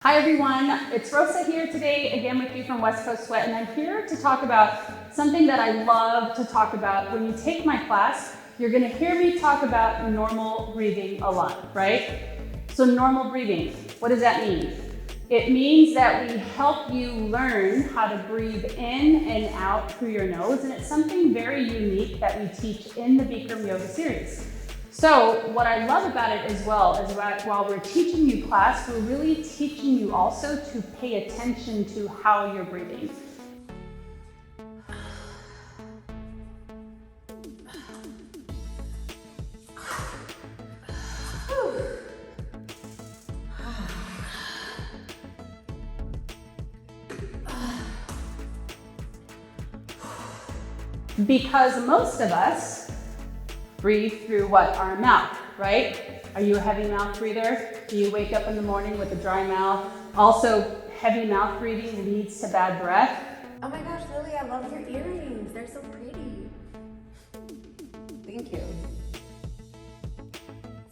Hi everyone, it's Rosa here today, again with you from West Coast Sweat, and I'm here to talk about something that I love to talk about. When you take my class, you're gonna hear me talk about normal breathing a lot, right? So normal breathing, what does that mean? It means that we help you learn how to breathe in and out through your nose, and it's something very unique that we teach in the Bikram Yoga series. So what I love about it as well is that while we're teaching you class, we're really teaching you also to pay attention to how you're breathing. Because most of us breathe through what? Our mouth, right? Are you a heavy mouth breather? Do you wake up in the morning with a dry mouth? Also, heavy mouth breathing leads to bad breath. Oh my gosh, Lily, I love your earrings. They're so pretty. Thank you.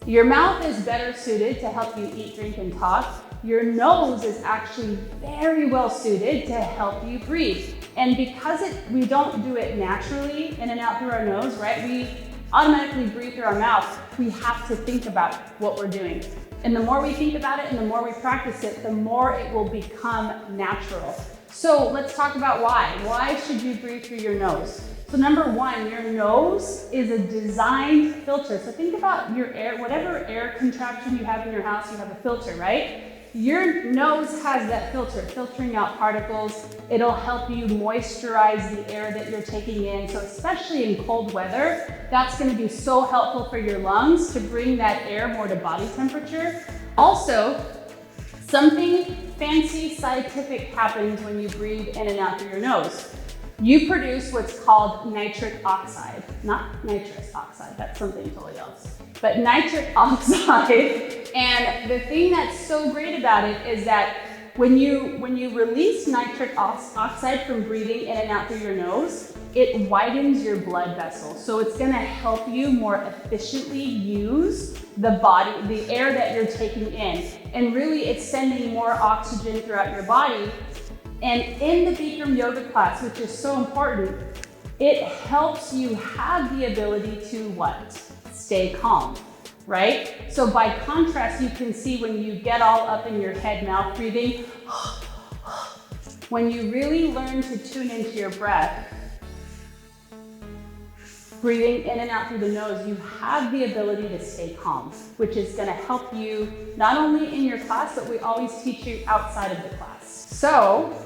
Your mouth is better suited to help you eat, drink, and talk. Your nose is actually very well suited to help you breathe. And because we don't do it naturally in and out through our nose, right? We automatically breathe through our mouth. We have to think about what we're doing. And the more we think about it and the more we practice it, the more it will become natural. So let's talk about why. Why should you breathe through your nose? So number one, your nose is a designed filter. So think about your air, whatever air contraption you have in your house, you have a filter, right? Your nose has that filter, filtering out particles. It'll help you moisturize the air that you're taking in. So especially in cold weather, that's going to be so helpful for your lungs to bring that air more to body temperature. Also, something fancy scientific happens when you breathe in and out through your nose. You produce what's called nitric oxide, not nitrous oxide, that's something totally else, but nitric oxide. And the thing that's so great about it is that when you release nitric oxide from breathing in and out through your nose, it widens your blood vessels. So it's gonna help you more efficiently use the air that you're taking in. And really it's sending more oxygen throughout your body. And in the Bikram Yoga class, which is so important, it helps you have the ability to what? Stay calm, right? So by contrast, you can see when you get all up in your head mouth breathing, when you really learn to tune into your breath, breathing in and out through the nose, you have the ability to stay calm, which is gonna help you not only in your class, but we always teach you outside of the class. So,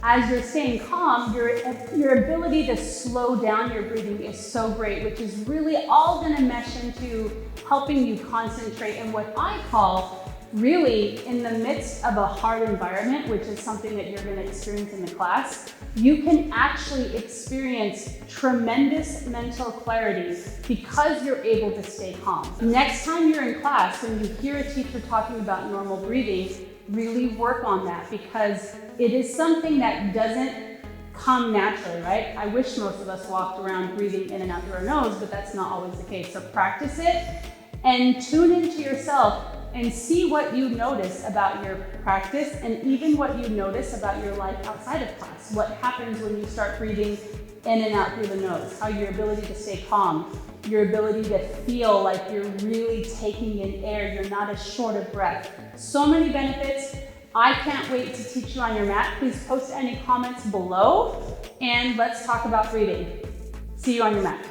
as you're staying calm, your ability to slow down your breathing is so great, which is really all gonna mesh into helping you concentrate in what I call really in the midst of a hard environment, which is something that you're gonna experience in the class, you can actually experience tremendous mental clarity because you're able to stay calm. Next time you're in class, when you hear a teacher talking about normal breathing, really work on that because it is something that doesn't come naturally, right? I wish most of us walked around breathing in and out through our nose, but that's not always the case. So practice it and tune into yourself and see what you notice about your practice and even what you notice about your life outside of class. What happens when you start breathing in and out through the nose, how your ability to stay calm, your ability to feel like you're really taking in air, you're not as short of breath. So many benefits. I can't wait to teach you on your mat. Please post any comments below and let's talk about breathing. See you on your mat.